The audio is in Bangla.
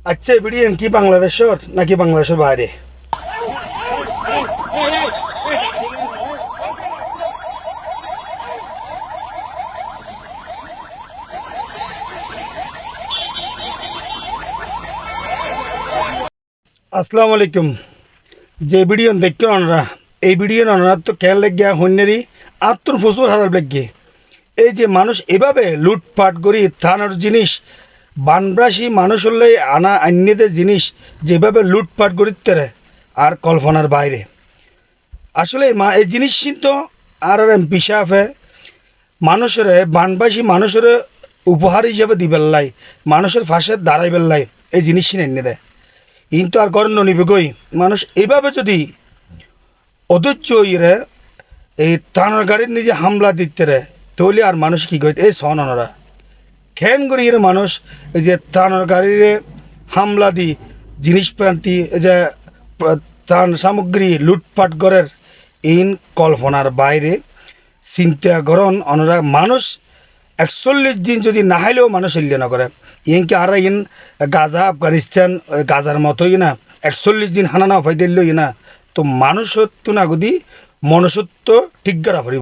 আচ্ছা এই ভিডিও কি বাংলাদেশের নাকি বাংলাদেশের বাইরে? আসসালামু আলাইকুম। যে ভিডিও দেখছেন ওনারা, এই ভিডিও ওনারা তো খেয়াল লাগিয়া হন্যেরই আত্মর ফসল হারার লাগিয়ে এই যে মানুষ এভাবে লুটপাট করি থানার জিনিস বানব্রাসী মানুষ হলে আনা অন্যদের জিনিস যেভাবে লুটপাট করিতে আর কল্পনার বাইরে। আসলে এই জিনিস কিন্তু আর এমপি সাহেবে মানুষের বানবাসী মানুষের উপহার হিসেবে দিবেল্লাই, মানুষের ফাঁসে দাঁড়াইবেল্লাই এই জিনিস এনে দেয়। কিন্তু আর গণ্য নিবে গই মানুষ এইভাবে যদি অধৈর্য হইরে এই থানার গাড়ির নিজে হামলা দিতে রে তাহলে আর মানুষ কি করে এই সনরা খেন করি মানুষ এই যে থানার গাড়ির হামলা দি জিনিসপাতি এই যে ত্রাণ সামগ্রী লুটপাট করার ইন কল্পনার বাইরে চিন্তা করন অনরা মানুষ 41 দিন যদি না হাইলেও মানুষ এলিয়ে না করে ইনকে আর ইন গাজা আফগানিস্তান গাজার মতোই না 41 দিন হানা না ফাই দিল না তো মানুষত্ব না গদি মনুষ্যত্ব ঠিক করা